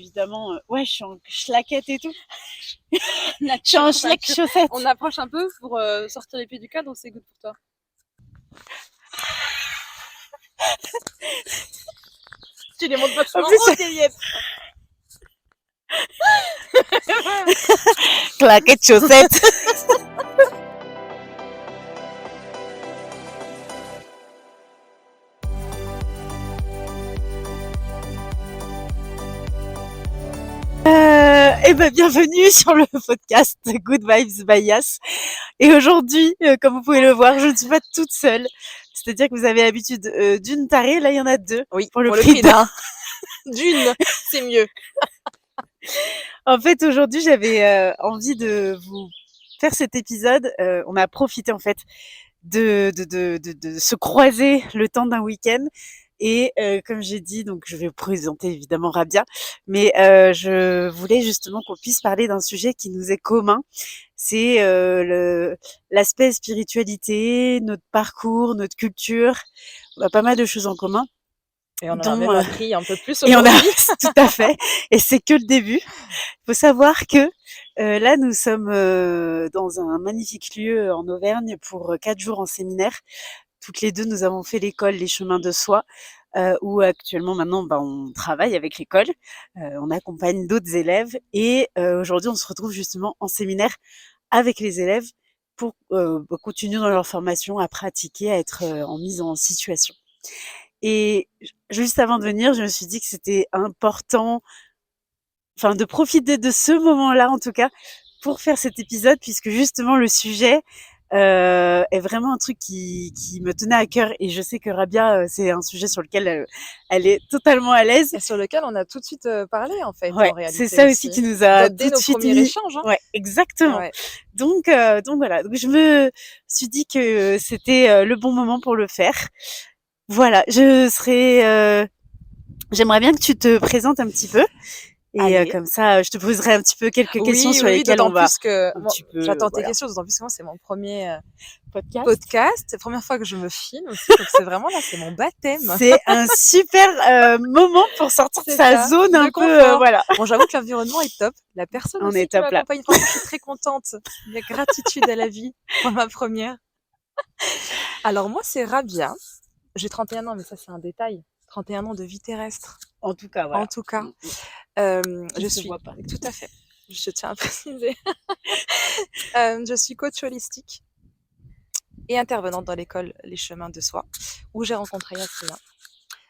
Évidemment, ouais, je suis en schlaquette et tout. La Je suis en schlack chaussette. On approche un peu pour sortir les pieds du cadre, c'est good pour toi. Tu les montes vachement En plus, haut, tes miettes. claquette chaussette. Et ben bienvenue sur le podcast Good Vibes by Yas. Et aujourd'hui, comme vous pouvez le voir, je ne suis pas toute seule. C'est-à-dire que vous avez l'habitude d'une tarée, là il y en a deux. Oui, pour le prix d'un. D'une, c'est mieux. En fait, aujourd'hui, j'avais envie de vous faire cet épisode. On a profité en fait de se croiser le temps d'un week-end. Et comme j'ai dit, donc je vais vous présenter évidemment Rabia, mais je voulais justement qu'on puisse parler d'un sujet qui nous est commun. C'est l'aspect spiritualité, notre parcours, notre culture. On a pas mal de choses en commun. Et on en a Dont, même appris un peu plus et on a aujourd'hui. tout à fait. Et c'est que le début. Il faut savoir que là, nous sommes dans un magnifique lieu en Auvergne pour 4 jours en séminaire. Toutes les deux, nous avons fait l'école Les Chemins de Soi, où actuellement, maintenant, on travaille avec l'école. On accompagne d'autres élèves. Et aujourd'hui, on se retrouve justement en séminaire avec les élèves pour continuer dans leur formation à pratiquer, à être en mise en situation. Et juste avant de venir, je me suis dit que c'était important, enfin, de profiter de ce moment-là, en tout cas, pour faire cet épisode, puisque justement le sujet est vraiment un truc qui me tenait à cœur. Et je sais que Rabia, c'est un sujet sur lequel elle est totalement à l'aise. Et sur lequel on a tout de suite parlé, en fait, Ouais, en réalité. c'est ça aussi qui nous a dès tout de nos suite premiers mis. échanges. Hein. Ouais, exactement. Ouais. Donc voilà. Donc je me suis dit que c'était le bon moment pour le faire. Voilà, j'aimerais bien que tu te présentes un petit peu. Et comme ça, je te poserai un petit peu quelques questions sur lesquelles on va plus que un petit peu. j'attends tes Voilà. questions, d'autant plus que moi, c'est mon premier Podcast. C'est la première fois que je me filme aussi, donc c'est vraiment là, c'est mon baptême. C'est un super moment pour sortir de sa zone un peu. Voilà. Bon, j'avoue que l'environnement est top. La personne On aussi est qui top là. m'accompagne, franchement, je suis très contente. Il y a gratitude à la vie pour ma première. Alors moi, c'est Rabia. J'ai 31 ans, mais ça c'est un détail. 31 ans de vie terrestre. En tout cas, voilà. En tout cas, je suis pas. tout à fait. Je tiens à préciser. Je suis coach holistique et intervenante dans l'école Les Chemins de Soi, où j'ai rencontré Yasmina,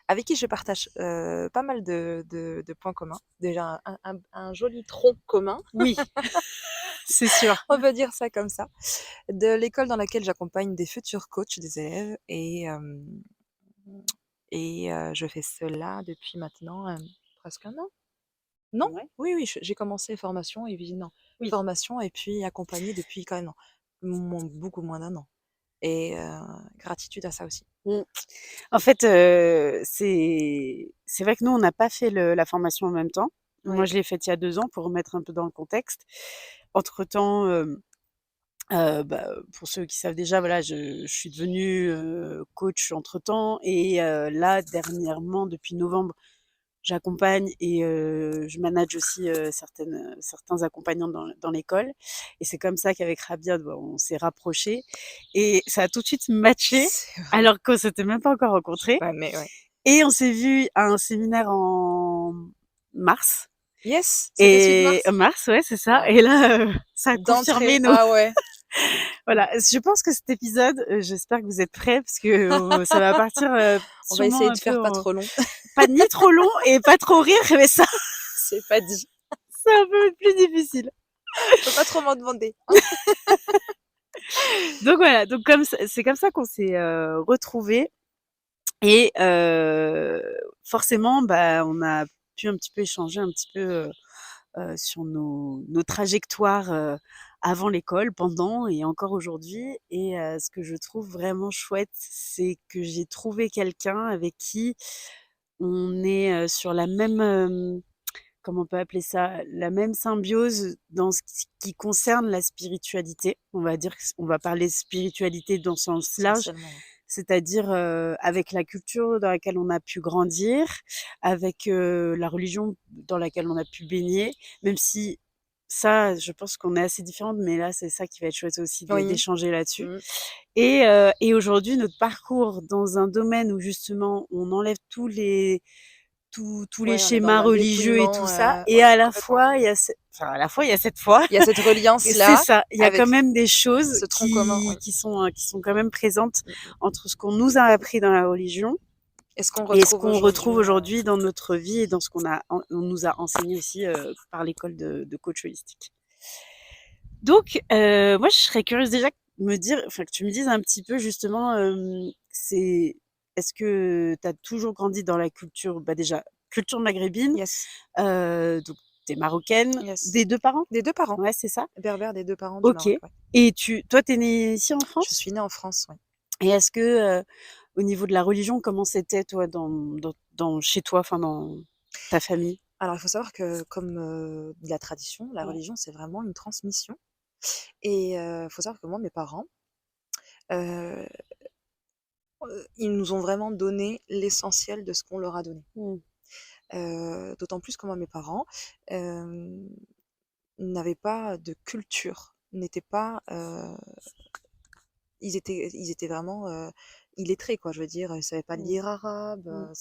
avec qui je partage pas mal de points communs. Déjà, un joli tronc commun. Oui, c'est sûr. On peut dire ça comme ça. De l'école dans laquelle j'accompagne des futurs coachs, des élèves, et je fais cela depuis maintenant presque un an. Non, Ouais. oui, j'ai commencé formation et puis non, Oui. formation et puis accompagné depuis quand même beaucoup moins d'un an. Et gratitude à ça aussi. En fait, c'est vrai que nous, on n'a pas fait la formation en même temps. Oui. Moi, je l'ai faite il y a 2 ans pour remettre un peu dans le contexte. Entre-temps, pour ceux qui savent déjà, voilà, je suis devenue coach entre-temps. Et là, dernièrement, depuis novembre, j'accompagne et je manage aussi certains accompagnants dans l'école. Et c'est comme ça qu'avec Rabia, on s'est rapprochés. Et ça a tout de suite matché, alors qu'on s'était même pas encore rencontrés. Ouais, mais ouais. Et on s'est vu à un séminaire en mars. Yes, Et mars, ouais, c'est ça. Ouais. Et là, ça a confirmé nos. Ah ouais. Voilà, je pense que cet épisode, j'espère que vous êtes prêts parce que ça va partir. On va essayer de faire pas trop long. Pas ni trop long et pas trop rire, mais ça, C'est pas dit. c'est un peu plus difficile. Faut pas trop m'en demander. Donc voilà, donc c'est comme ça qu'on s'est retrouvés. Et forcément, on a pu un petit peu échanger un petit peu sur nos trajectoires avant l'école, pendant et encore aujourd'hui. Et ce que je trouve vraiment chouette, c'est que j'ai trouvé quelqu'un avec qui on est sur la même, comment on peut appeler ça, la même symbiose dans ce qui concerne la spiritualité. On va dire qu'on va parler spiritualité dans le sens large. c'est-à-dire, avec la culture dans laquelle on a pu grandir, avec, la religion dans laquelle on a pu baigner, même si ça, je pense qu'on est assez différentes, mais là, c'est ça qui va être chouette aussi Oui. d'échanger là-dessus. Mmh. Et aujourd'hui, notre parcours dans un domaine où justement on enlève tous les Ouais, on est dans schémas un religieux et dépouillement, tout ça, et ouais, à la complètement. fois, il y a enfin, à la fois, il y a cette foi, Il y a cette c'est reliance-là ça, il y a quand avec même des choses ce tronc commun, oui. qui sont quand même présentes Mmh mh. entre ce qu'on nous a appris dans la religion Et ce qu'on et ce retrouve qu'on retrouve aujourd'hui, aujourd'hui dans notre vie et dans ce on nous a enseigné aussi par l'école de coach holistique. Donc, moi, je serais curieuse déjà enfin, que tu me dises un petit peu justement, est-ce que tu as toujours grandi dans la culture, bah déjà, culture maghrébine, yes, donc tu es marocaine, yes. des 2 parents? Des 2 parents, Ouais, c'est ça? berbères des 2 parents du OK. Maroc, ouais. Et toi, tu es née ici en Je France? suis née en France, ouais. Et est-ce que, au niveau de la religion, comment c'était toi chez toi, enfin dans ta famille? Alors il faut savoir que comme, de la tradition, la Ouais. religion, c'est vraiment une transmission et il faut savoir que moi, mes parents, heu ils nous ont vraiment donné l'essentiel de ce qu'on leur a donné. Mmh. D'autant plus que moi, mes parents, hem, n'avaient pas de culture, n'étaient pas, ils étaient vraiment, illettrés quoi. Je veux dire, ils savaient pas Mmh. lire arabe, Mmh.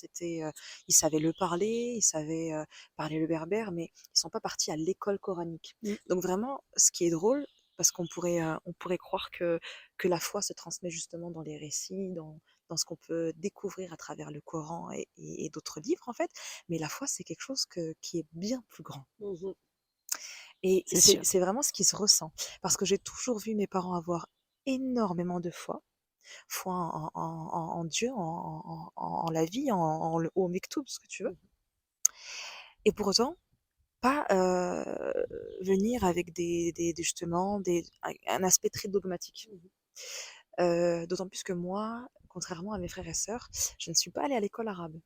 ils savaient le parler, ils savaient, parler le berbère, mais ils sont pas partis à l'école coranique. Mmh. Donc vraiment, ce qui est drôle, parce on pourrait croire que la foi se transmet justement dans les récits, dans ce qu'on peut découvrir à travers le Coran et d'autres livres en fait, mais la foi, c'est quelque chose qui est bien plus grand Mmh. et C'est sûr. c'est vraiment ce qui se ressent. Parce que j'ai toujours vu mes parents avoir énormément de foi en Dieu, en la vie, au Mektoub, ce que tu veux. Et pour autant, pas venir avec justement un aspect très dogmatique. D'autant plus que moi, contrairement à mes frères et sœurs, je ne suis pas allée à l'école arabe.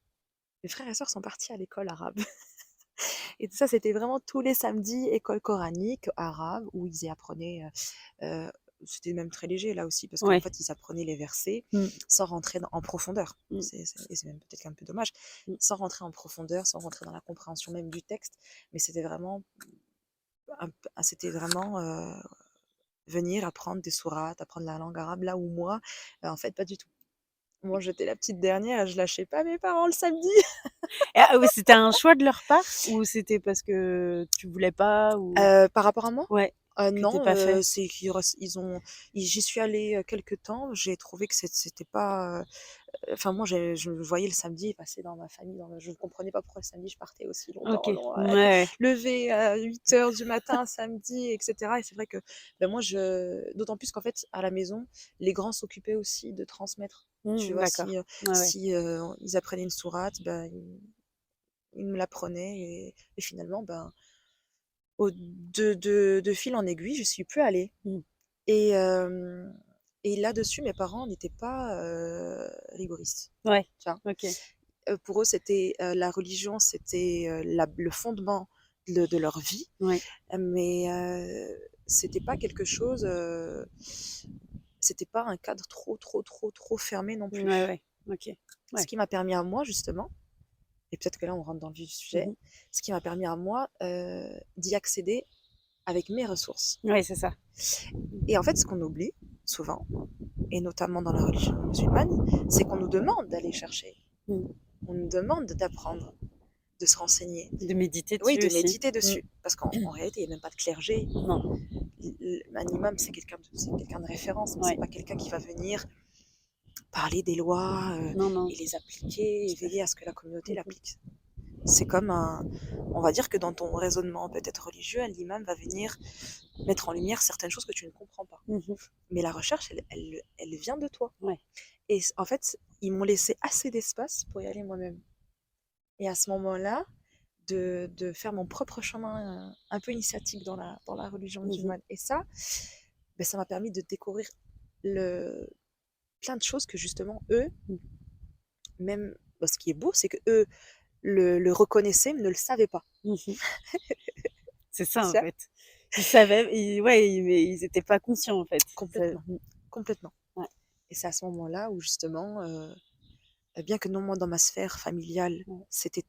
Mes frères et sœurs sont partis à l'école arabe. Et ça, c'était vraiment tous les samedis, école coranique arabe, où ils y apprenaient, c'était même très léger là aussi, parce qu'en Ouais. fait, ils apprenaient les versets Mmh. sans rentrer en profondeur. Mmh. Et c'est même peut-être un peu dommage, Mmh. sans rentrer en profondeur, sans rentrer dans la compréhension même du texte. Mais c'était vraiment venir apprendre des sourates, apprendre la langue arabe, là où moi, en fait, pas du tout. Moi, j'étais la petite dernière et je lâchais pas mes parents le samedi. Ah oui, c'était un choix de leur part ou c'était parce que tu voulais pas ou Par rapport à moi? ouais, que tu Non, pas fait? c'est j'y suis allée, quelque temps, j'ai trouvé que c'était pas, enfin moi je le voyais le samedi passer dans ma famille, je ne comprenais pas pourquoi le samedi je partais aussi OK. longtemps, Ouais, ouais. lever à 8 heures du matin samedi et cetera et c'est vrai que, ben, moi d'autant plus qu'en fait à la maison, les grands s'occupaient aussi de transmettre. Tu Mmh, vois? d'accord. Ouais, ouais. Si, ils apprenaient une sourate, ben, ils me l'apprenaient et finalement, ben, de fil en aiguille, je suis plus allée. Mmh. Et, et là-dessus, mes parents n'étaient pas rigoristes. Ouais. Tu vois. OK. Pour eux, c'était la religion, c'était le fondement de leur vie, Ouais. mais c'était pas quelque chose, c'était pas un cadre trop fermé non Ouais, plus. ouais. OK. Ce Ouais. qui m'a permis à moi, justement, et peut-être que là on rentre dans le vif du Mmh sujet, mh. ce qui m'a permis à moi d'y accéder avec mes ressources. Ouais, c'est ça. Et en fait, ce qu'on oublie souvent, et notamment dans la religion musulmane, c'est qu'on nous demande d'aller chercher. Mmh. On nous demande d'apprendre, de se renseigner. De méditer Oui, dessus de aussi. méditer Mmh. dessus. Parce qu'en réalité, il n'y a même pas de clergé. Non. Un imam, c'est quelqu'un de référence, mais c'est Ouais. pas quelqu'un qui va venir parler des lois Non, non. et les appliquer et Tout à veiller fait. à ce que la communauté Mmh mh. l'applique. C'est comme on va dire que dans ton raisonnement peut-être religieux, l'imam va venir mettre en lumière certaines choses que tu ne comprends pas. Mmh. Mais la recherche, elle vient de toi. Ouais. Et en fait, ils m'ont laissé assez d'espace pour y aller moi-même. Et à ce moment-là, de faire mon propre chemin un peu initiatique dans la religion Mmh. musulmane. Et ça, ben, ça m'a permis de découvrir le, plein de choses que justement, eux, Mmh. même, ben, ce qui est beau, c'est que eux le reconnaissaient, mais ne le savaient pas. Mmh. C'est Tu ça, en vois. fait. Ils savaient, mais ils étaient pas conscients, en fait. C'est ça. Complètement, Mmh. complètement. Ouais. Et c'est à ce moment-là où justement, bien que non, moi dans ma sphère familiale, Ouais. c'était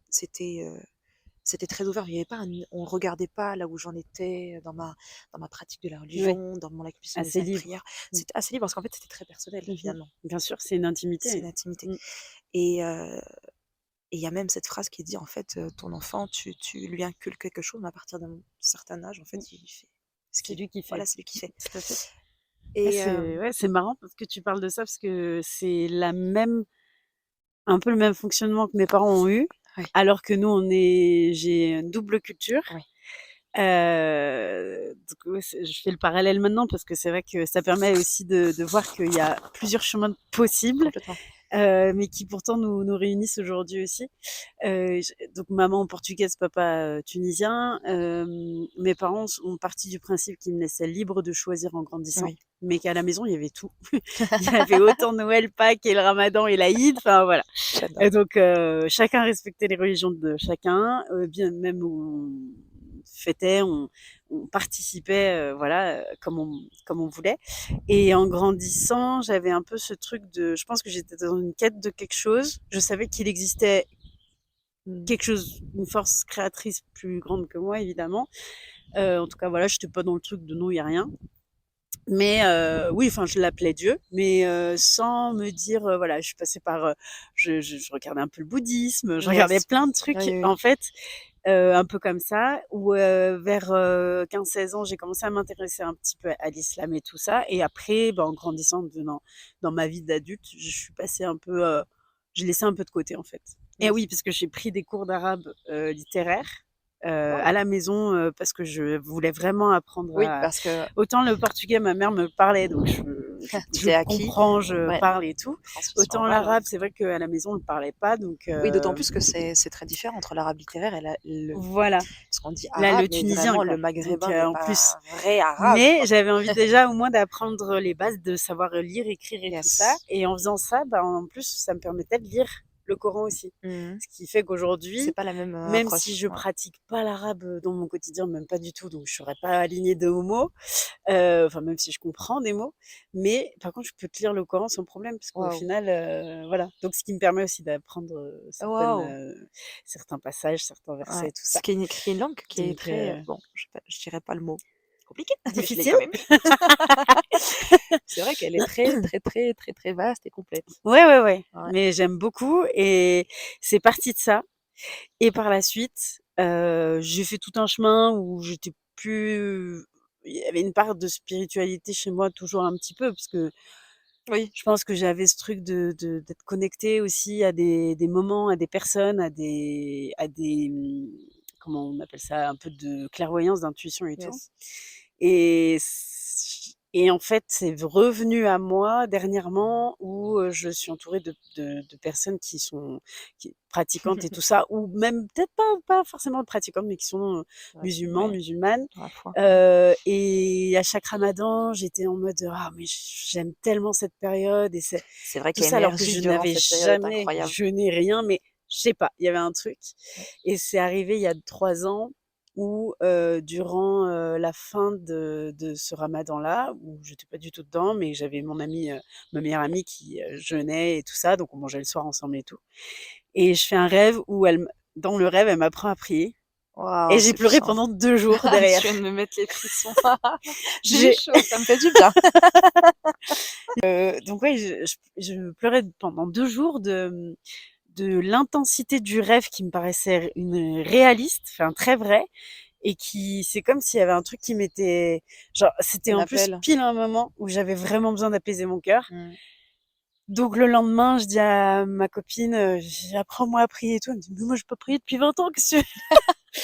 très ouvert. Il y avait pas on regardait pas là où j'en étais dans ma pratique de la Ouais, religion, dans mon accomplissement des assez actes de prière. libre. Mmh. C'était assez libre parce qu'en fait, c'était très personnel Mmh. finalement. Bien sûr, c'est une C'est intimité. une intimité. Mmh. Et il y a même cette phrase qui dit en fait, ton enfant, tu lui inculques quelque chose, mais à partir d'un certain âge, en Mmh. fait, il fait ce C'est qu'il lui qui fait. voilà, c'est lui qui fait. Tout à fait. Ouais, Et c'est marrant parce que tu parles de ça parce que c'est un peu le même fonctionnement que mes parents ont eu, ouais, alors que nous j'ai une double culture. ouais, Donc ouais, je fais le parallèle maintenant parce que c'est vrai que ça permet aussi de voir qu'il y a plusieurs chemins possibles, complètement. mais qui pourtant nous réunissent aujourd'hui aussi. Donc maman portugaise, papa tunisien. Mes parents ont parti du principe qu'ils me laissaient libre de choisir en grandissant, Oui, mais qu'à la maison il y avait tout. Il y avait autant Noël, Pâques et le Ramadan et l'Aïd. Enfin voilà. j'adore. Et donc chacun respectait les religions de chacun, bien même où on fêtait, on participait, voilà, comme on voulait. Et en grandissant, j'avais un peu ce truc je pense que j'étais dans une quête de quelque chose. Je savais qu'il existait Mmh. quelque chose, une force créatrice plus grande que moi, évidemment. En tout cas, voilà, je n'étais pas dans le truc de non, il n'y a rien. Mais oui, enfin, je l'appelais Dieu, mais sans me dire, voilà, je suis passée par, je regardais un peu le bouddhisme, je regardais Yes. plein de Oui, trucs, oui, oui. en fait, un peu comme ça, où vers 15-16 ans, j'ai commencé à m'intéresser un petit peu à l'islam et tout ça. Et après, en grandissant, dans ma vie d'adulte, je suis passée un peu, j'ai laissé un peu de côté, en fait. Et Yes. oui, parce que j'ai pris des cours d'arabe littéraire Oh! à la maison parce que je voulais vraiment apprendre Oui, à. parce que Autant le portugais, ma mère me parlait, donc je c'est acquis. comprends, je Ouais, parle et tout. transmission Autant orale, ouais. l'arabe, c'est vrai qu'à la maison, on ne parlait pas, donc Oui, d'autant plus que c'est très différent entre l'arabe littéraire et le voilà. parce qu'on dit Là, arabe, le mais tunisien, vraiment quoi. le Donc, maghrébin n'est en pas plus. un vrai arabe, Mais quoi. j'avais envie déjà au moins d'apprendre les bases, de savoir lire, écrire et tout ça. Yes. Et en faisant ça, en plus, ça me permettait de lire le Coran aussi. Mmh. Ce qui fait C'est qu'aujourd'hui, pas la même, même si approche, je ouais. pratique pas l'arabe dans mon quotidien, même pas du tout, donc je serais pas alignée de mots, enfin même si je comprends des mots, mais par contre je peux te lire le Coran sans problème parce qu'au Waouh! final, voilà. Donc ce qui me permet aussi d'apprendre Waouh! certains passages, certains Ouais. versets, tout Ce ça. qui est une langue qui est Donc très, bon, je dirais pas le mot compliqué, mais je l'ai difficile. quand même dit. C'est vrai qu'elle est très, très, très, très, très vaste et complète. Ouais, ouais, ouais, Ouais. mais j'aime beaucoup et c'est parti de ça. Et par la suite, j'ai fait tout un chemin où j'étais plus il y avait une part de spiritualité chez moi toujours un petit peu parce que Oui. je pense que j'avais ce truc d'être connectée aussi à des moments, à des personnes, comment on appelle ça? Un peu de clairvoyance, d'intuition et tout. Yes. Et en fait, c'est revenu à moi dernièrement où, je suis entourée de personnes qui pratiquantes et tout ça, ou même peut-être pas forcément pratiquantes, mais qui sont, Ouais, musulmans, ouais, musulmanes. dans la foi. Et à chaque ramadan, j'étais en mode: «Ah mais j'aime tellement cette période» et c'est C'est vrai tout qu'il y a ça une alors que énergie je durant n'avais cette période jamais incroyable. jeûné rien, mais je sais pas, il y avait un truc. Ouais. Et c'est arrivé il y a 3 ans où, durant, la fin de ce ramadan-là, où j'étais pas du tout dedans, mais j'avais ma meilleure amie qui, jeûnait et tout ça, donc on mangeait le soir ensemble et tout. Et je fais un rêve où dans le rêve, elle m'apprend à prier et Waouh, j'ai c'est pleuré puissant. pendant 2 jours Tu derrière. viens de me mettre les frissons. J'ai eu J'ai chaud, ça me fait du bien. donc ouais, je pleurais pendant 2 jours de l'intensité du rêve qui me paraissait une réaliste, enfin très vrai, et c'est comme s'il y avait un truc qui m'était genre c'était Un en plus appel. pile un moment où j'avais vraiment besoin d'apaiser mon cœur. Mmh. Donc le lendemain, je dis à ma copine, je dis: «Apprends-moi à prier et tout». Elle me dit: «Mais moi j'ai pas prié depuis 20 ans, qu'est-ce que tu veux?»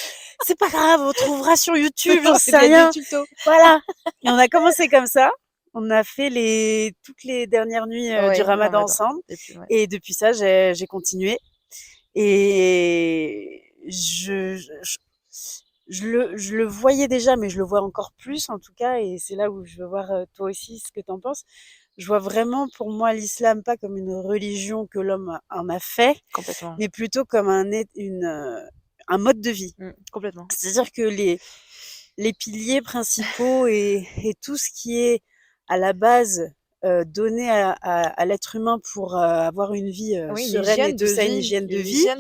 «C'est pas grave, on trouvera sur YouTube, j'en sais Il y a des rien». tutos. Voilà. Et on a commencé comme ça. On a fait toutes les dernières nuits, du Ouais, le ramadan ramadan. ensemble Et puis, ouais. et depuis ça, j'ai continué et je le voyais déjà, mais je le vois encore plus en tout cas et c'est là où je veux voir, toi aussi ce que tu en penses. Je vois vraiment pour moi l'islam pas comme une religion que l'homme en a fait, Complètement. mais plutôt comme un mode de vie. Complètement. C'est-à-dire que les piliers principaux et tout ce qui est à la base donné à l'être humain pour avoir une vie Oui, une sereine et hygiène tout de ça, une vie, hygiène de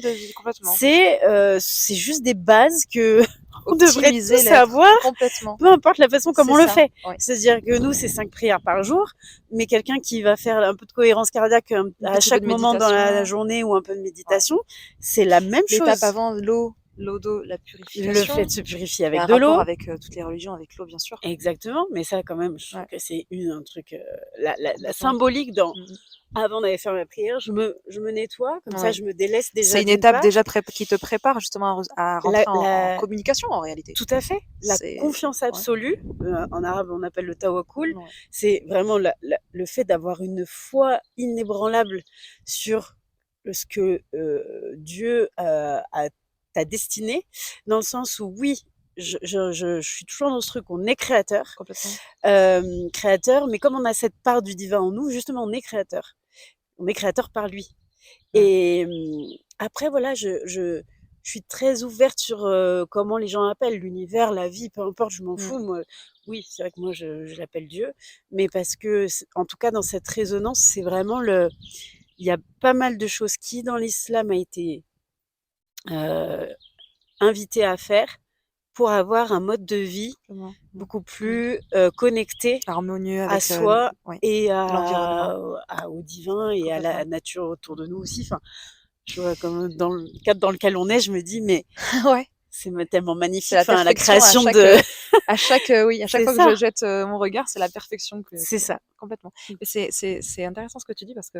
vie, complètement. c'est juste des bases que on devrait Optimiser tous l'être, avoir, complètement. peu importe la façon comme C'est on le ça, fait. oui. C'est-à-dire que nous, c'est 5 prières par jour, mais quelqu'un qui va faire un peu de cohérence cardiaque Un à petit peu chaque de moment dans la méditation. journée ou un peu de Ouais. méditation, c'est la même L'étape chose. avant, l'eau, la Le purification. fait de se purifier Il y a avec un de rapport l'eau. avec toutes les religions, avec l'eau, bien sûr. Exactement, mais ça quand même, je trouve Ouais. que c'est un truc, la Complètement. symbolique dans Mhm. avant d'aller faire ma prière, je me nettoie, comme ça Ouais. je me délaisse déjà C'est une d'une étape part. déjà qui te prépare justement à rentrer en La, communication en réalité. tout à fait, la C'est confiance ouais. absolue, en arabe on appelle le tawakkul, Ouais. c'est vraiment le fait d'avoir une foi inébranlable sur ce que Dieu t'a destiné, dans le sens où oui, je suis toujours dans ce truc, on est créateur, Complètement. créateur, mais comme on a cette part du divin en nous, justement on est créateur. On est créateur par lui. Ouais. Et après, voilà, je suis très ouverte sur comment les gens appellent l'univers, la vie, peu importe, je m'en fous. Moi, oui, c'est vrai que moi, je l'appelle Dieu, mais parce que, en tout cas, dans cette résonance, c'est vraiment il y a pas mal de choses qui, dans l'islam, a été invité à faire pour avoir un mode de vie beaucoup plus connecté harmonieux à avec soi ouais, et l'environnement. au divin et à la Complètement. nature autour de nous aussi. Enfin, je vois comme dans le cadre dans lequel on est, je me dis mais Ouais. c'est tellement C'est magnifique. la Enfin, la perfection à création chaque, de à chaque c'est fois que ça, je jette mon regard, c'est la perfection c'est que ça. complètement. Mais c'est intéressant ce que tu dis parce que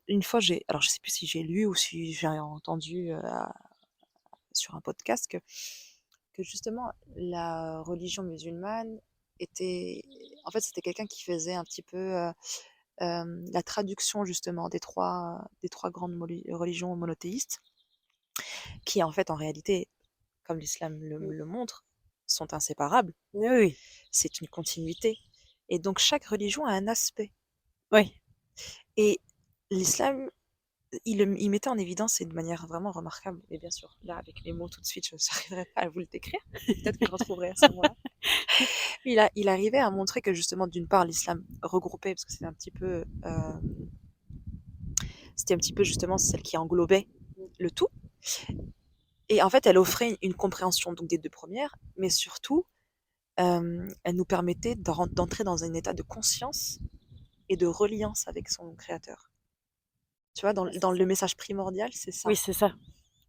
une fois alors je sais plus si j'ai lu ou si j'ai entendu sur un podcast que justement la religion musulmane était, en fait, c'était quelqu'un qui faisait un petit peu la traduction justement des trois grandes religions monothéistes, qui en fait en réalité, comme l'islam le montre, sont inséparables. Oui, oui. C'est une continuité. Et donc chaque religion a un aspect. Oui. Et l'islam, il mettait en évidence, et de manière vraiment remarquable, et bien sûr, là, avec les mots tout de suite, je n'arriverai pas à vous le décrire, peut-être que je retrouverai à ce moment-là. Il arrivait à montrer que justement, d'une part, l'islam regroupait, parce que c'était un petit peu justement celle qui englobait le tout. Et en fait, elle offrait une compréhension donc des deux premières, mais surtout, elle nous permettait d'entrer dans un état de conscience et de reliance avec son créateur. Tu vois, dans le message primordial, c'est ça. Oui, c'est ça.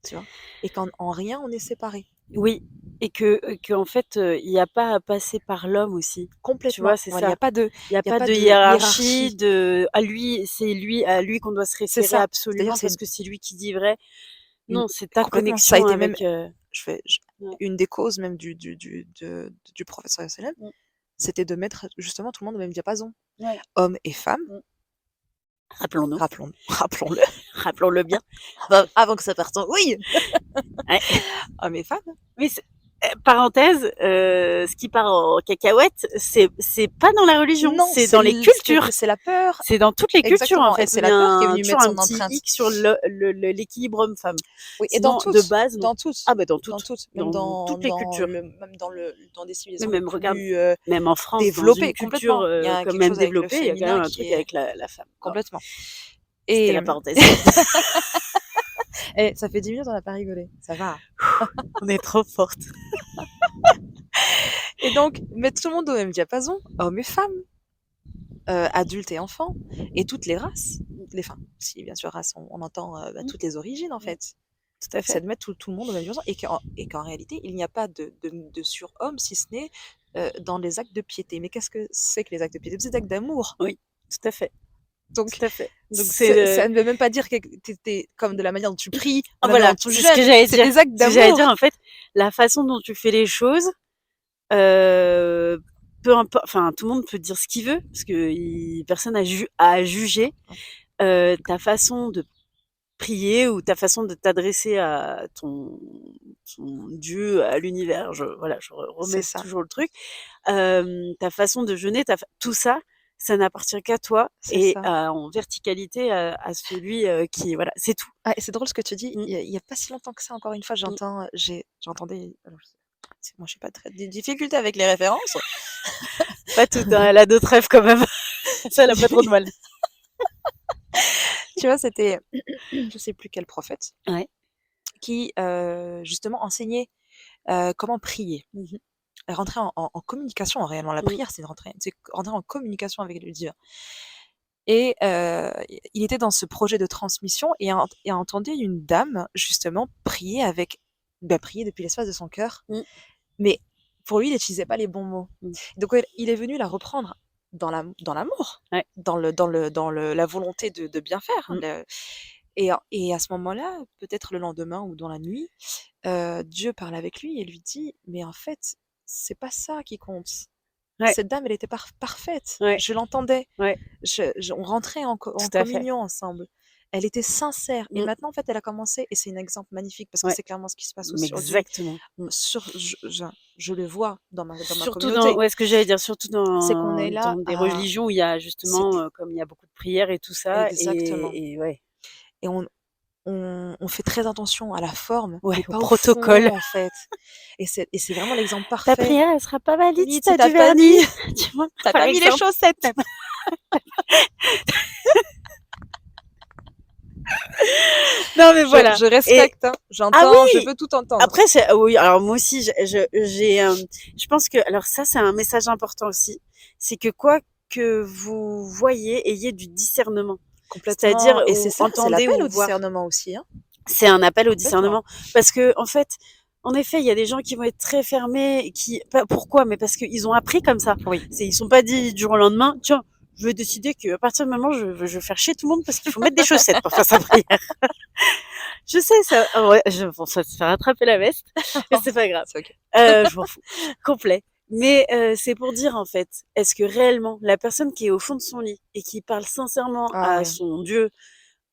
Tu vois, et qu'en rien, on est séparés. Oui, et que en fait, il n'y a pas à passer par l'homme aussi. Tu Complètement. vois, c'est Voilà, il ça. n'y a pas de, Il n'y a y a pas pas de de hiérarchie, hiérarchie. c'est à lui qu'on doit se C'est référer ça. absolument D'ailleurs, c'est parce que c'est lui qui dit vrai. une, Non, c'est ta complètement. Ça a connexion été même, avec. Ouais. une des causes même du prophète sallallahu alayhi wa sallam, c'était de mettre justement tout le monde au même diapason. Ouais. Hommes et femmes. Rappelons-nous. Rappelons-le. Rappelons-le bien. Avant que ça parte en oui. Ouais. Hommes et femmes. Oui, parenthèse, ce qui part en cacahuète, c'est pas dans la religion, Non, c'est dans les cultures. C'est la peur. C'est dans toutes les cultures, Exactement. en fait. Et c'est la peur qui est venue toujours mettre un son petit empreinte. hic sur l'équilibre homme-femme. Oui, et Sinon, dans toutes. de base, non. Dans toutes. Ah, bah, dans toutes. Dans toutes. Dans toutes les cultures. Même dans des civilisations Mais même, regarde, plus même en France, développées, dans une culture complètement. Il y a quand quelque même chose avec le développée, il y a quand féminin même un qui truc est avec la femme. complètement. C'était Et la parenthèse. ça fait 10 minutes, on n'a pas rigolé. Ça va. On est trop forte. Et donc, mettre tout le monde au même diapason, hommes et femmes, adultes et enfants, et toutes les races. Si bien sûr race, on entend toutes les origines en fait. Tout à fait. C'est de mettre tout le monde au même diapason, et qu'en réalité, il n'y a pas de surhomme, si ce n'est dans les actes de piété. Mais qu'est-ce que c'est que les actes de piété? C'est des actes d'amour. Oui, tout à fait. Donc, tout à fait. Donc ça ne veut même pas dire que t'es comme de la manière dont tu pries, voilà, c'est ce que j'allais dire. C'est des actes d'amour. J'allais dire, en fait, la façon dont tu fais les choses, peu importe, enfin, tout le monde peut dire ce qu'il veut, parce que personne n'a à juger ta façon de prier ou ta façon de t'adresser à ton Dieu, à l'univers. Je remets toujours le truc. Ta façon de jeûner, tout ça, ça n'appartient qu'à toi et en verticalité à celui qui, voilà, c'est tout. Ah, et c'est drôle ce que tu dis. Il y a pas si longtemps que ça, encore une fois, j'entendais. Moi, je suis pas très des difficultés avec les références. Pas tout, hein, elle a d'autres rêves quand même. Ça, elle a pas trop de mal. Tu vois, c'était je sais plus quel prophète Ouais. qui, justement enseignait, comment prier. Mmh. Rentrer en communication réellement. La Mmh. prière, c'est rentrer en communication avec le divin et il était dans ce projet de transmission et a entendu une dame justement prier prier depuis l'espace de son cœur, Mmh. mais pour lui, il n'utilisait pas les bons mots. Mmh. Donc il est venu la reprendre dans l'amour, Ouais. dans la volonté de bien faire, Mmh. et à ce moment-là, peut-être le lendemain ou dans la nuit, Dieu parle avec lui et lui dit: «Mais en fait, c'est pas ça qui compte. Ouais, Cette dame, elle était parfaite. ouais, Je l'entendais. ouais, On rentrait en tout à fait. communion ensemble. Elle était sincère et Mmh. maintenant, en fait, elle a commencé et c'est un exemple magnifique parce que Ouais, c'est clairement ce qui se passe mais aujourd'hui exactement. Mmh. sur je le vois dans ma Surtout dans communauté. ouais, ce que j'allais dire, surtout C'est qu'on est dans là des à religions où il y a c'est justement, comme il y a beaucoup de prières et tout ça exactement et ouais, et on fait très attention à la forme, ouais, mais au pas au protocole. fond, en fait et c'est vraiment l'exemple Ta parfait. prière, elle sera pas valide si Limite, tu si as tu du pas mis vernis, tu vois? tu Par pas mis les exemple. chaussettes. Non mais Je voilà je et respecte, hein, ah j'entends, je oui! veux tout entendre. Après c'est oui, alors moi aussi j'ai, je pense que alors ça, c'est un message important aussi, c'est que quoi que vous voyez, ayez du discernement. C'est-à-dire Complètement et c'est ou ça, c'est entendez l'appel ou au voir. discernement aussi, hein, C'est un appel au complètement. discernement parce que en fait, en effet, il y a des gens qui vont être très fermés, qui pas pourquoi, mais parce qu'ils ont appris comme ça. Oui. Ils sont pas dit du jour au lendemain, tiens, je vais décider qu'à partir de maintenant, je vais faire chier tout le monde parce qu'il faut mettre des chaussettes pour faire sa prière. Je sais ça, ouais, bon, ça se fait rattraper la veste, mais c'est pas grave. C'est OK. Je m'en fous, complet. Mais c'est pour dire en fait, est-ce que réellement la personne qui est au fond de son lit et qui parle sincèrement Ah à oui, son Dieu,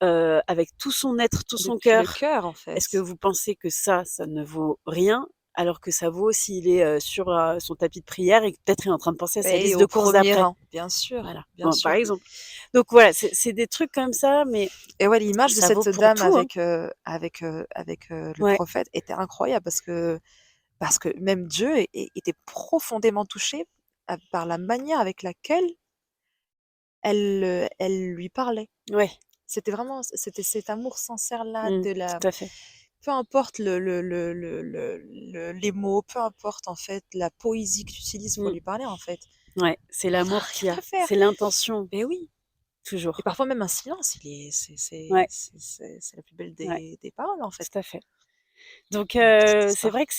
avec tout son être, tout son depuis le cœur, cœur, en est-ce que fait. vous pensez que ça ne vaut rien, alors que ça vaut s'il est, sur, son tapis de prière et que peut-être il est en train de penser à sa Et liste de au courses premier d'après? rang, bien sûr, Voilà, bien bon, par sûr. exemple. Donc voilà, c'est des trucs comme ça, mais Et ouais, l'image de ça vaut cette pour dame tout, hein. avec le Ouais, prophète était incroyable parce que même Dieu était profondément touché par la manière avec laquelle elle lui parlait. ouais, C'était cet amour sincère-là mmh, de la tout à fait. peu importe les mots, peu importe en fait la poésie que tu utilises pour Mmh, lui parler en fait. ouais, c'est l'amour Rien qu'il y à a, faire. c'est l'intention, Mais oui, et toujours. parfois même un silence, Ouais, c'est la plus belle ouais, des paroles en fait. tout à fait. Donc Une petite c'est histoire. vrai que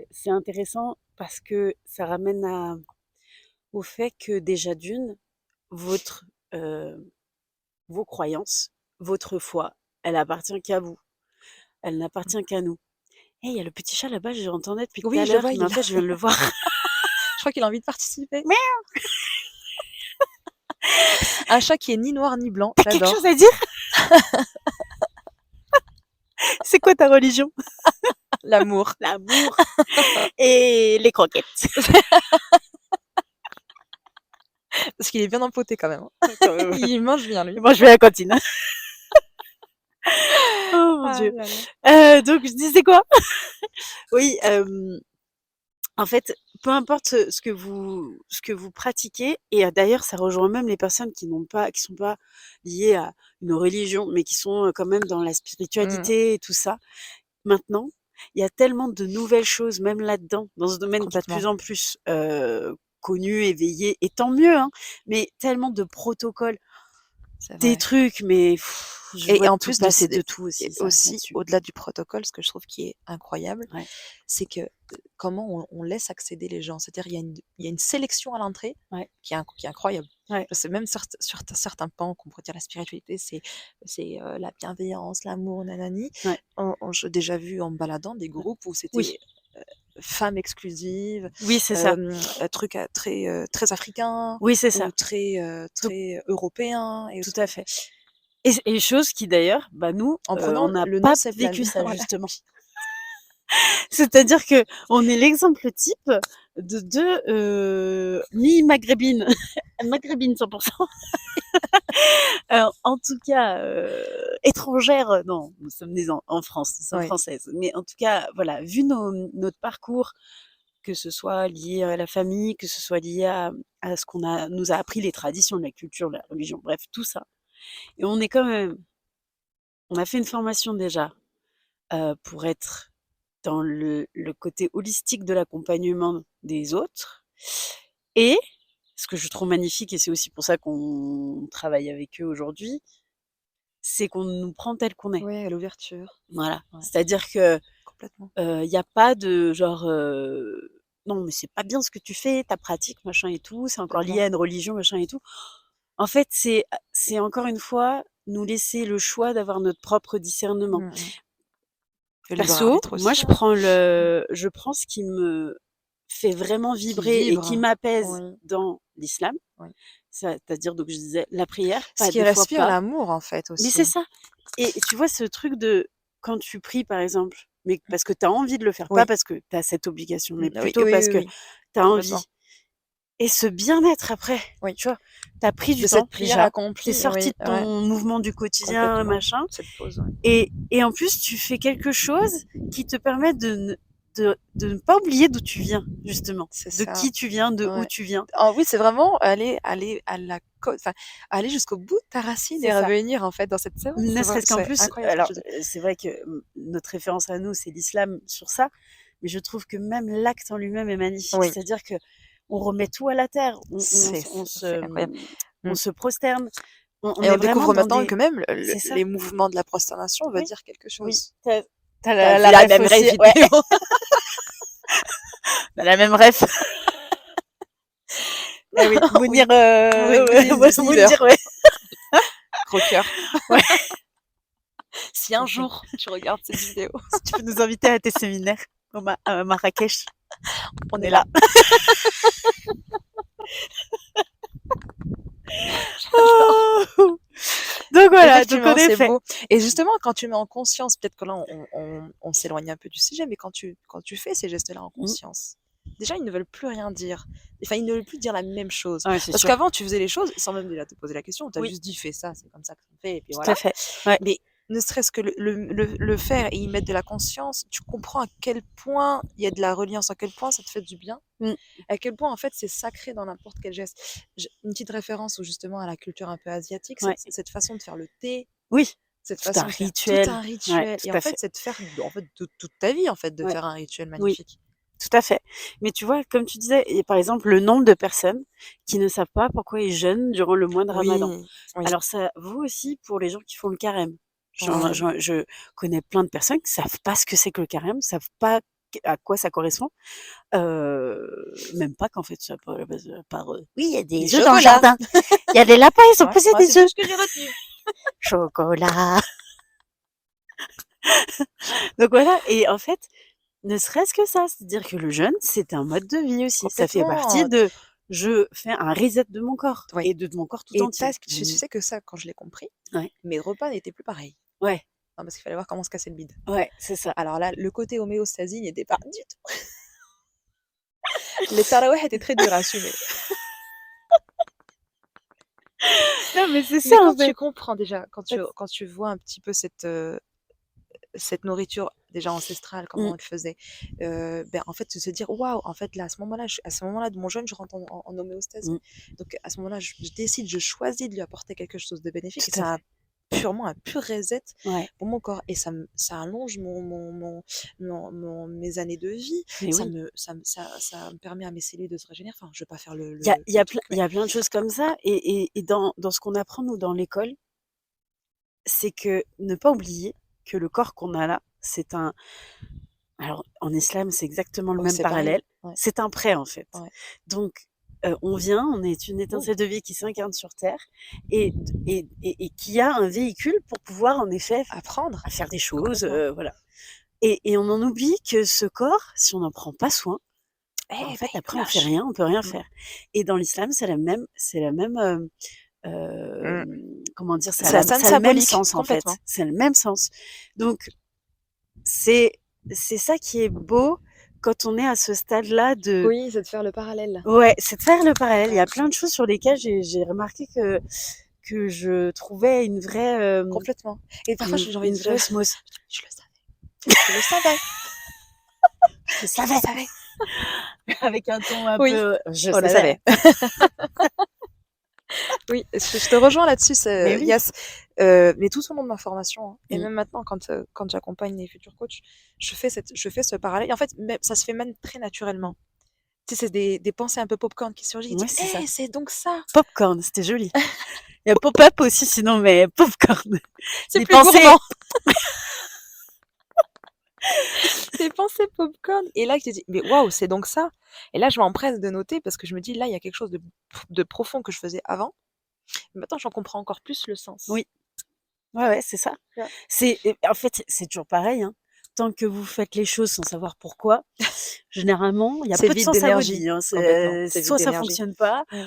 c'est intéressant parce que ça ramène à au fait que déjà d'une, votre, vos croyances, votre foi, elle appartient qu'à vous. Elle n'appartient qu'à nous. «Hey, il y a le petit chat là-bas, je l'entendais depuis tout Oui, à je l'heure, vois, il mais est en là. fait, je viens de le voir.» Je crois qu'il a envie de participer. «Miaou! Un chat qui est ni noir ni blanc, Tu quelque chose j'adore. à dire? C'est quoi ta religion?» L'amour. «L'amour et les croquettes.» Parce qu'il est bien empoté quand même, hein. Quand même, Il mange bien lui. moi, je vais à la cantine. Oh mon Ah Dieu. là là. Donc je disais quoi? Oui, en fait, peu importe ce que vous pratiquez et d'ailleurs ça rejoint même les personnes qui sont pas liées à une religion, mais qui sont, quand même dans la Mmh, spiritualité et tout ça. Maintenant, il y a tellement de nouvelles choses, même là-dedans, dans ce domaine qui est de complètement. plus en plus, connu, éveillé et tant mieux, hein, mais tellement de protocoles, C'est des vrai. trucs, mais je Et vois en tout plus de passer ces de d tout et aussi ça, aussi là-dessus. au-delà du protocole, ce que je trouve qui est incroyable, Ouais, c'est que, comment on laisse accéder les gens. C'est-à-dire il y a une sélection à l'entrée ouais, qui est incroyable. ouais. Parce que même certains pans qu'on pourrait dire la spiritualité, c'est la bienveillance, l'amour, nanani. Ouais. J'ai déjà vu en me baladant des groupes où Oui, c'était, femmes exclusives, oui, c'est ça. trucs très africains Oui, c'est ça. ou très, Donc très européens et tout à fait. Et chose qui d'ailleurs, bah, nous, en on prenant n'a le pas non-seblal. vécu ça Voilà. justement. C'est-à-dire qu'on est l'exemple type de 2, mi-maghrébines, maghrébines 100. En tout cas, étrangères, non, nous sommes nées en France, nous sommes Oui. françaises. Mais en tout cas, voilà, vu notre parcours, que ce soit lié à la famille, que ce soit lié à ce qu'on nous a appris, les traditions, la culture, la religion, bref, tout ça. Et on est quand même, on a fait une formation déjà pour être dans le côté holistique de l'accompagnement des autres. Et ce que je trouve magnifique, et c'est aussi pour ça qu'on travaille avec eux aujourd'hui, c'est qu'on nous prend tel qu'on est. Ouais, l'ouverture. Voilà. Ouais. C'est-à-dire que Complètement. il y a pas de genre non mais c'est pas bien ce que tu fais, ta pratique machin et tout, c'est encore lié Complètement. à une religion machin et tout. En fait, c'est encore une fois nous laisser le choix d'avoir notre propre discernement. Mmh mh. Le libre Perso, arbitre moi aussi, hein. je prends ce qui me fait vraiment Qui vibrer et qui vibre. m'apaise Oui, dans l'islam. oui. C'est-à-dire, donc je disais la prière, Ce pas qui des fois respire pas. l'amour, en fait, Mais c'est aussi. ça. Et tu vois ce truc de quand tu pries par exemple, mais Mmh. parce que tu as envie de le faire, pas Oui. parce que tu as cette obligation, mais Oui, plutôt oui, parce oui, que oui. tu as Complètement. envie. Et ce bien-être après, Oui. tu vois? Tu as pris De du cette temps prière déjà, tu es accomplie, sorti oui, de ouais, ton mouvement du quotidien, complètement. machin, Cette pause, ouais. et en plus tu fais quelque chose qui te permet de ne pas oublier d'où tu viens justement, C'est de ça, qui tu viens, de où ouais. tu viens. Oui, c'est vraiment aller à la enfin, aller jusqu'au bout de ta racine C'est et ça. revenir, en fait, dans cette c'est vrai, Ne c'est vrai, serait-ce qu'en c'est plus, incroyable ce que alors, tu dis. c'est vrai que, notre référence à nous, c'est l'islam sur ça, mais je trouve que même l'acte en lui-même est magnifique. Oui, C'est-à-dire que on remet tout à la terre, c'est incroyable. on Mmh. se prosterne, on Et est on vraiment découvre dans maintenant des que même c'est ça, les mouvements de la prosternation veut oui, dire quelque oui. chose. Tu as Tu as la vu la ref même aussi, vidéo? ouais, tu as la même ref. Eh oui, Mounir, Oui, oui, Mounir ouais, the Believer, Mounir, ouais, gros cœur. ouais. Si un jour tu regardes cette vidéo, Si tu peux nous inviter à tes séminaires à Marrakech, on on est est là. là. J'adore. Donc voilà, donc en Effectivement, c'est effet. beau. Et justement, quand tu mets en conscience, peut-être que là, on s'éloigne un peu du sujet, mais quand tu fais ces gestes-là en Mmh. conscience, déjà, ils ne veulent plus rien dire. Enfin, ils ne veulent plus dire la même chose. Ouais, c'est Parce sûr. qu'avant, tu faisais les choses sans même déjà te poser la question. Tu as Oui, juste dit, fais ça, c'est comme ça qu'on fait, et puis tout à voilà. fait. Ouais. Mais ne serait-ce que le faire et y mettre de la conscience, tu comprends à quel point il y a de la reliance, à quel point ça te fait du bien, Mmh. à quel point en fait c'est sacré dans n'importe quel geste. Une petite référence justement à la culture un peu asiatique, Ouais. cette façon de faire le thé, Oui, cette tout un façon de faire tout rituel. un Ouais, rituel. Et tout en à fait, fait. c'est de faire en fait toute ta vie en fait de Ouais. faire un rituel Oui, magnifique. tout à fait. Mais tu vois, comme tu disais, et par exemple, le nombre de personnes qui ne savent pas pourquoi ils jeûnent durant le mois de Ramadan. Oui, oui, Alors ça vaut aussi pour les gens qui font le carême. ouais. Je connais plein de personnes qui savent pas ce que c'est que le carême, savent pas à quoi ça correspond, même pas qu'en fait ça par oui, il y a Des des œufs dans le chocolats. jardin. Il y a des lapins, ils ont Ouais, posé ouais, des c'est tout œufs. ce que j'ai retenu. Chocolat. Donc voilà, et en fait, ne serait-ce que ça, c'est-à-dire que le jeûne, c'est un mode de vie aussi. Ça fait partie Complètement. de je fais un reset de mon corps Oui. et de mon corps tout Et entier. tu sais que ça, quand je l'ai compris, Ouais, mes repas n'étaient plus pareils. ouais, Non, parce qu'il fallait voir comment se casser le bide. ouais, c'est ça. Alors là, le côté homéostasie n'était pas du tout. Les tarawih étaient très durs à assumer. Non, mais c'est ça Mais en quand tu fait. comprends déjà, quand tu vois un petit peu cette nourriture déjà ancestrale, Mmh, comment elle faisait, ben, en fait, de se dire, waouh, en fait, là, à ce moment-là de mon jeûne, je rentre en homéostasie. mmh, Donc, à ce moment-là, je décide, je choisis de lui apporter quelque chose de bénéfique et tout à c'est fait. purement un pur reset Ouais, pour mon corps. Et ça allonge mes années de vie. mais oui. Ça me permet à mes cellules de se régénérer. Enfin, je vais pas faire Il y le a plein truc, il mais y a plein de choses comme ça, et dans ce qu'on apprend nous dans l'école, c'est que ne pas oublier que le corps qu'on a là, c'est un alors en islam, c'est exactement le oui, même c'est pareil. parallèle, Ouais, c'est un prêt en fait. ouais. Donc on vient, on est une Oh, étincelle de vie qui s'incarne sur terre, et qui a un véhicule pour pouvoir en effet apprendre, faire des choses, complètement. voilà, et on en oublie que ce corps, si on n'en prend pas soin, bah, en Eh ben, fait il après nous on fait lâche. rien, on peut rien Mm. faire. Et dans l'islam, c'est la même, Mm. comment dire? C'est la scène Ça a le même symbolique, sens en fait, complètement. c'est le même sens. Donc c'est c'est ça qui est beau quand on est à ce stade-là de Oui, c'est de faire le parallèle. ouais, c'est de faire le parallèle. Il y Ouais, a plein de choses sur lesquelles j'ai remarqué que je trouvais complètement. Et parfois, j'ai envie une de vraie osmose. je le savais. Je le savais. Je le Je le savais. savais. avec un ton un Oui, peu, je on le savais. savait. Oui, je te rejoins là-dessus, Mais oui. Yas. Mais tout au long de ma formation, hein, et Mmh. même maintenant, quand j'accompagne les futurs coachs, je fais ce parallèle. Et en fait, ça se fait même très naturellement. Tu sais, c'est des pensées un peu popcorn qui surgissent. Ouais, Tu c'est dis, ça. hey, c'est donc ça. Popcorn, c'était joli. Il y a pop-up aussi sinon, mais popcorn. C'est Des plus pensées. gourmand. Des pensées popcorn. Et là, je te dis, mais waouh, c'est donc ça. Et là, je m'empresse de noter parce que je me dis, là, il y a quelque chose de profond que je faisais avant. Mais maintenant, j'en comprends encore plus le sens. Oui. Ouais, c'est ça. Tu vois. En fait, c'est toujours pareil, hein. Tant que vous faites les choses sans savoir pourquoi, généralement, il y a C'est peu de vide sens à votre d'énergie. vie, hein. Complètement. C'est vide Soit ça d'énergie. fonctionne pas, Mm.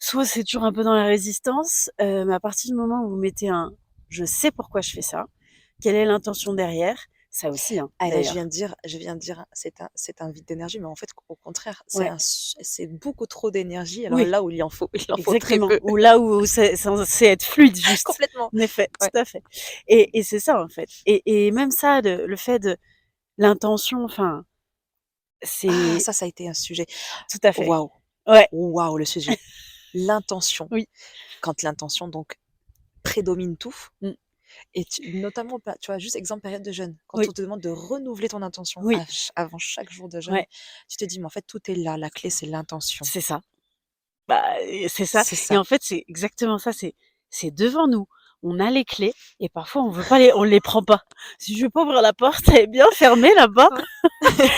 soit c'est toujours un peu dans la résistance, mais à partir du moment où vous mettez un: «Je sais pourquoi je fais ça», quelle est l'intention derrière? Ça aussi, hein, Ah, là, d'ailleurs. je viens de dire, c'est un vide d'énergie, mais en fait, au contraire, Ouais. c'est beaucoup trop d'énergie. Alors Oui, là où il en faut très exactement. peu. Ou là où c'est censé être fluide, juste. Complètement. En effet, Ouais. tout à fait. Et c'est ça, en fait. Et même ça, le fait de l'intention, enfin, Ah, c'est ça a été un sujet. tout à fait. Waouh. Ouais, Waouh, le sujet. L'intention. oui. Quand l'intention, donc, prédomine tout. Mmh. Et notamment, tu vois, juste exemple période de jeûne. Quand Oui, on te demande de renouveler ton intention oui, avant chaque jour de jeûne, ouais, tu te dis, mais en fait, tout est là. La clé, c'est l'intention. c'est ça. Bah, c'est ça. C'est Et ça. en fait, c'est exactement ça, c'est devant nous. On a les clés et parfois on les prend pas. Si je veux pas ouvrir la porte, elle est bien fermée là-bas. Ouais.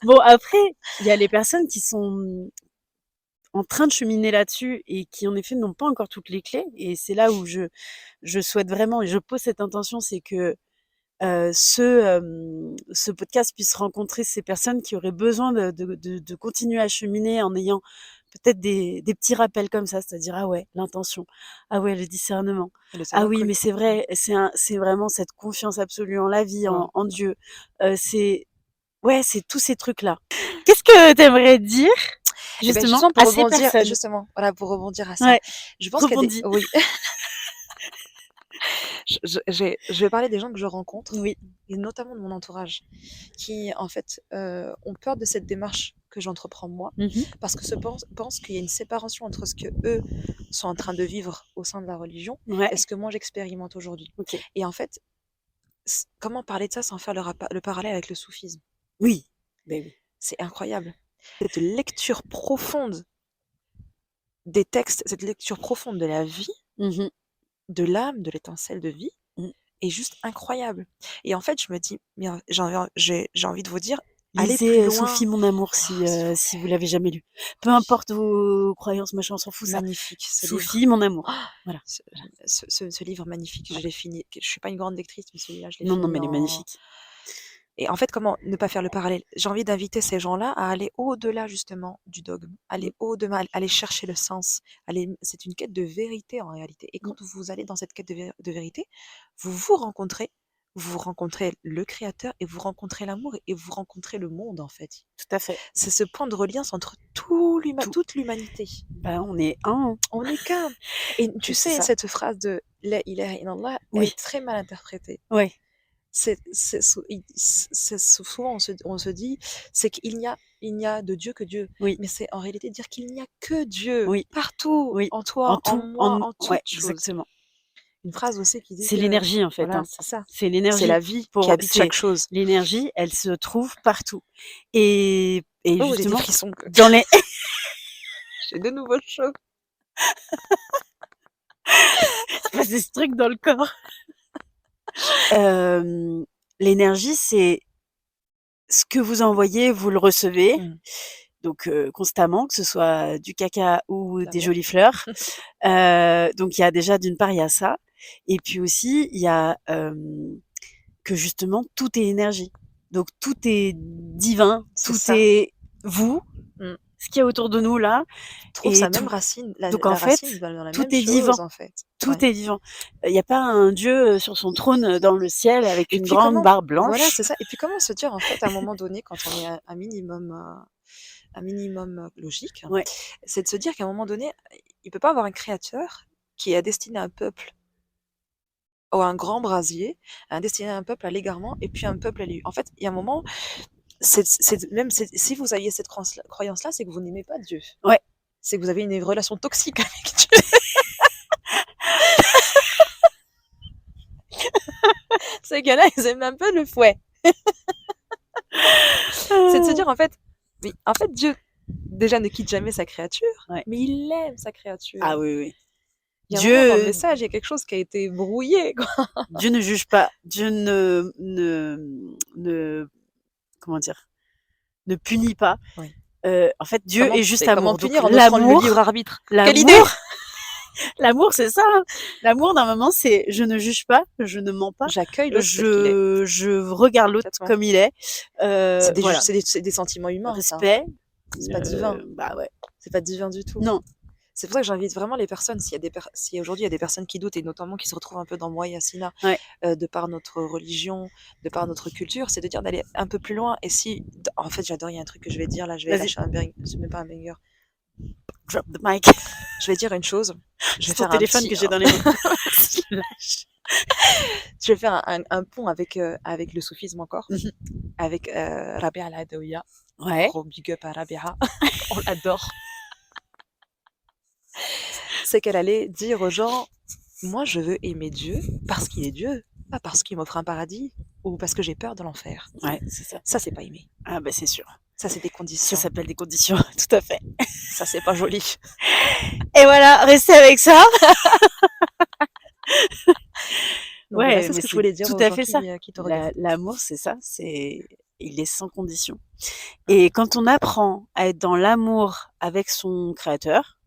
Bon, après, il y a les personnes qui sont en train de cheminer là-dessus et qui en effet n'ont pas encore toutes les clés, et c'est là où je souhaite vraiment et je pose cette intention, c'est que ce podcast puisse rencontrer ces personnes qui auraient besoin de continuer à cheminer en ayant peut-être des petits rappels comme ça, c'est-à-dire: «Ah ouais, l'intention. Ah ouais, le discernement. Le Ah savoir oui, que mais c'est vrai, c'est vraiment cette confiance absolue en la vie, Waouh. en Dieu». C'est ouais, c'est tous ces trucs-là. Qu'est-ce que tu aimerais dire Et ben justement justement à ces personnes? voilà, pour rebondir à ça, Ouais, je pense qu'il y a des rebondis. oui, je vais parler des gens que je rencontre Oui. et notamment de mon entourage qui, en fait, ont peur de cette démarche que j'entreprends moi Mmh. parce que pensent qu'il y a une séparation entre ce qu'eux sont en train de vivre au sein de la religion Ouais, et ce que moi j'expérimente aujourd'hui. OK. Et en fait, comment parler de ça sans faire le parallèle avec le soufisme? Oui. Beh, oui. C'est incroyable. Cette lecture profonde des textes, cette lecture profonde de la vie, Mmh. de l'âme, de l'étincelle de vie, Mmh. est juste incroyable. Et en fait, je me dis, mais j'ai envie de vous dire, allez plus Lisez, loin. Sophie mon amour Waouh, s'il vous si plaît. vous l'avez jamais lu. Peu importe vos croyances, machin, on s'en fout ça. Magnifique ce livre. Sophie mon amour. Voilà. Ce, ce livre magnifique, je Ouais. l'ai fini. Je suis pas une grande lectrice, mais celui-là, je l'ai Non, non, fini mais elle est en. magnifique. Et en fait, comment ne pas faire le parallèle? J'ai envie d'inviter ces gens-là à aller au-delà justement du dogme, Mmh, aller au-delà, aller chercher le sens. C'est une quête de vérité en réalité. Et mmh, quand vous allez dans cette quête de vérité, vous rencontrez le Créateur et vous rencontrez l'amour et vous rencontrez le monde en fait. tout à fait. C'est ce point de reliance entre Tout. toute l'humanité. Bah, on est un, hein, On n'est qu'un. Et tu et c'est sais, ça. cette phrase de La ilaha illallah, elle Oui, est très mal interprétée. ouais, Souvent on se dit c'est il n'y a de Dieu que Dieu, oui, mais c'est en réalité dire qu'il n'y a que Dieu oui, partout, oui. en En toi, en tout, moi, en ouais, toute chose. exactement. Une phrase aussi qui dit C'est que l'énergie, en fait, voilà, hein. c'est ça, C'est c'est l'énergie la vie qui habite c'est chaque chose. l'énergie, elle se trouve partout. Et Oh, j'ai des justement, frissons, dans les j'ai de nouveaux cheveux. il se passe des trucs dans le corps. Hem, L'énergie, c'est ce que vous envoyez, vous le recevez, Mmh, donc constamment, que ce soit du caca ou des d'amour. jolies fleurs. Donc il y a déjà d'une part, il y a ça, et puis aussi il y a, que justement tout est énergie. Donc tout est divin, C'est tout ça. est vous, Mmh. ce qu'il y a autour de nous là, Trouve et sa même tout. racine, Donc en la fait, racine va dans la tout même est vivant, chose en fait. Ouais. tout est vivant. Il y a pas un dieu, sur son trône, dans le ciel avec Et une puis grande comment barbe voilà, blanche. c'est ça. Et puis comment se dire en fait à un moment donné quand on est un minimum logique, Ouais, c'est de se dire qu'à un moment donné, il peut pas avoir un créateur qui a destiné un peuple ou un grand brasier, a destiné un peuple à l'égarement et puis un peuple à lui. En fait, il y a un moment, si vous aviez cette croyance-là, c'est que vous n'aimez pas Dieu. Ouais. C'est que vous avez une relation toxique avec Dieu. Ces gars-là, ils aiment un peu le fouet. C'est de se dire, en fait, Dieu, déjà, ne quitte jamais sa créature, Ouais. mais il aime sa créature. Ah oui, oui. Il y a un moment dans le message, il y a quelque chose qui a été brouillé, quoi. Dieu ne juge pas. Dieu ne comment dire, ne punit pas. Oui. En fait, Dieu est juste amour. Comment punir en Donc, offrant le libre arbitre. Quelle idée! l'amour, l'amour, c'est ça. Hein. L'amour, normalement, c'est je ne juge pas, je ne mens pas, J'accueille l'autre tel qu'il est. je regarde l'autre Complètement. comme il est. Voilà. C'est des sentiments humains, ça. Respect. C'est pas divin. Bah ouais. C'est pas divin du tout. Non. C'est pour ça que j'invite vraiment les personnes, si aujourd'hui il y a des personnes qui doutent, et notamment qui se retrouvent un peu dans moi et Yassina, Ouais. de par notre religion, de par notre culture, c'est de dire d'aller un peu plus loin. Et si, en fait, j'adore, il y a un truc que je vais dire là, je vais Vas-y. lâcher un banger, c'est même pas un banger. Drop the mic. Je vais dire une chose. Je vais C'est ton faire téléphone que j'ai dans les mains. Je vais faire un pont avec le soufisme encore, Mhm. avec Rabia al-Adawiya. Ouais. Gros big up à Rabia. On l'adore. C'est qu'elle allait dire aux gens, moi je veux aimer Dieu parce qu'il est Dieu, pas parce qu'il m'offre un paradis ou parce que j'ai peur de l'enfer. Ouais, c'est ça. Ça, c'est pas aimer. Ah bah c'est sûr. Ça, c'est des Ça conditions. s'appelle des conditions, tout à fait. Ça, c'est pas joli. Et voilà, restez avec ça. Donc, Ouais, voilà, c'est mais ce que je c'est voulais dire tout aux à gens fait ça. qui te regardent. L'amour, c'est ça. Il est sans condition. Et quand on apprend à être dans l'amour avec son créateur,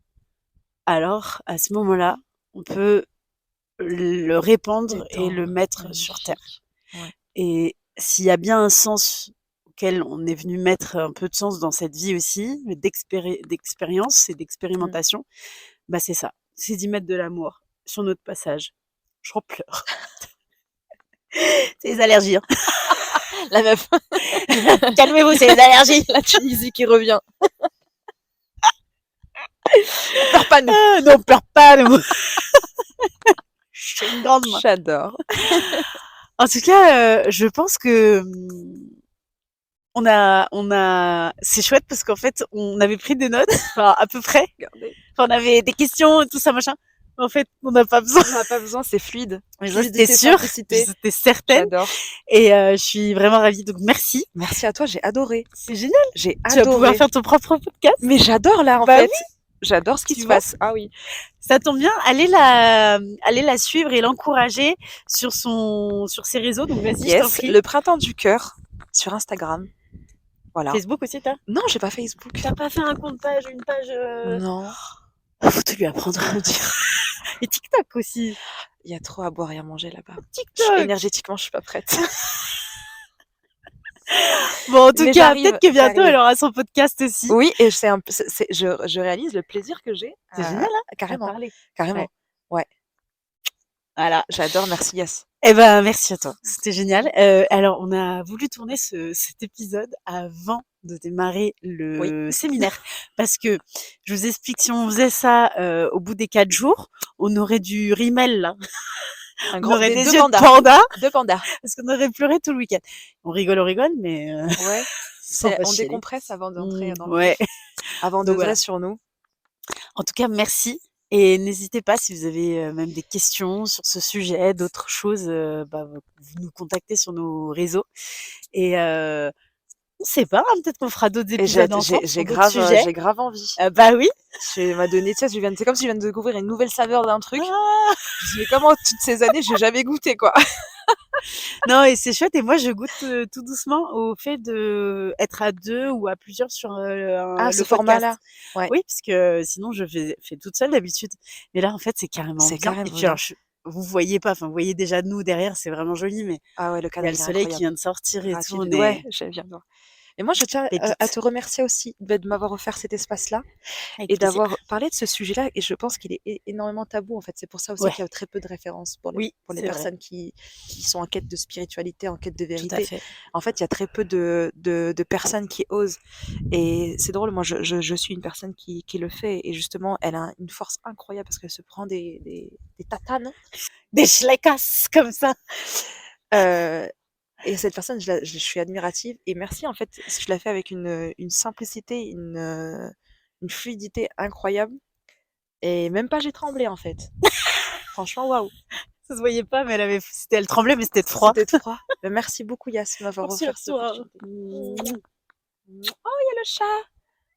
alors à ce moment-là, on peut le répandre et le mettre sur terre. Ouais. Et s'il y a bien un sens auquel on est venu mettre un peu de sens dans cette vie aussi, d'expérience et d'expérimentation, bah c'est ça. C'est d'y mettre de l'amour sur notre passage. J'en pleure. C'est les allergies. Hein. La meuf. Calmez-vous, c'est les allergies. La Tunisie qui revient. On pleure pas, nous. Ah, non, pleure pas, nous. Je suis une grande, moi. J'adore. En tout cas, je pense que on a, c'est chouette parce qu'en fait, on avait pris des notes, enfin, à peu près. Regardez. Enfin, on avait des questions et tout ça, machin. En fait, on n'a pas besoin. On n'a pas besoin, c'est fluide. Mais ça, c'était sûr, c'était certaine. J'adore. Et je suis vraiment ravie. Donc, merci. Merci à toi, j'ai adoré. C'est génial. J'ai Tu vas adoré. pouvoir faire ton propre podcast. Mais j'adore là, en Bah fait. oui. J'adore ce qui Tu se vois. passe. Ah oui. Ça tombe bien. Allez la suivre et l'encourager sur ses réseaux. Donc, vas-y, je t'en Yes, prie. le printemps du cœur sur Instagram. Voilà. Facebook aussi, t'as? Non, j'ai pas Facebook. T'as pas fait un compte page, une page Non. Faut tout lui apprendre à nous dire. Et TikTok aussi. Il y a trop à boire et à manger là-bas. TikTok. Énergétiquement, je suis pas prête. Bon, en tout Mais cas, j'arrive, peut-être que bientôt j'arrive. elle aura son podcast aussi. Oui, et je réalise le plaisir que j'ai. C'est génial, hein, Carrément. à parler. Carrément. Ouais. Voilà. J'adore, merci Yass. Eh ben, merci à toi. C'était génial. Alors, on a voulu tourner cet épisode avant de démarrer le séminaire. Parce que, je vous explique, si on faisait ça au bout des 4 jours, on aurait du rimel, là. On aurait des yeux de panda. Deux pandas. Parce qu'on aurait pleuré tout le week-end. On rigole, mais... Ouais. On chialer. décompresse avant d'entrer dans ouais. Avant Donc, d'ouvrir sur nous. En tout cas, merci. Et n'hésitez pas, si vous avez même des questions sur ce sujet, d'autres choses, vous nous contactez sur nos réseaux. Et on sait pas, hein, peut-être qu'on fera d'autres épisodes ensemble sur d'autres sujets. J'ai grave envie. Bah oui. Tu m'as donné, tu sais, c'est comme si je viens de découvrir une nouvelle saveur d'un truc. Ah. Je me dis, mais comment toutes ces années, j'ai jamais goûté, quoi. Non, et c'est chouette. Et moi, je goûte tout doucement au fait de être à 2 ou à plusieurs sur ce format-là. Ouais. Oui, parce que sinon, je fais toute seule d'habitude. Mais là, en fait, c'est carrément bien. Carrément et puis, alors, vous voyez pas, enfin, vous voyez déjà nous derrière, c'est vraiment joli, mais le il y a le soleil qui vient de sortir et tout. Ouais, j'aime bien voir. Et moi, je tiens à te remercier aussi de m'avoir offert cet espace-là et d'avoir parlé de ce sujet-là. Et je pense qu'il est énormément tabou, en fait. C'est pour ça aussi qu'il y a très peu de références pour les personnes qui sont en quête de spiritualité, en quête de vérité. Tout à fait. En fait, il y a très peu de personnes qui osent. Et c'est drôle, moi, je suis une personne qui le fait. Et justement, elle a une force incroyable parce qu'elle se prend des tatanes. Des schleckas, comme ça. Et cette personne, je suis admirative et merci, en fait, je l'ai fait avec une simplicité, une fluidité incroyable et même pas j'ai tremblé, en fait. Franchement, waouh! Ça se voyait pas, mais elle tremblait, mais c'était de froid. C'était de froid. Bah, merci beaucoup, Yas, de m'avoir Merci à offert cette toi. opportunité. Oh, il y a le chat!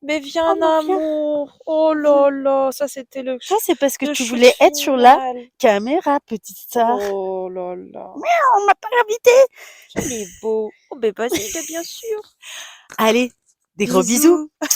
Mais Oh, viens, mais viens, amour! Oh viens. là là, ça c'était Ça, c'est parce que le tu shoot voulais être sur la final. caméra, petite sœur. Oh là là, On m'a pas invité. qu'il est beau. Oh ben vas-y, ben bien sûr. Allez, des gros bisous. Bisous.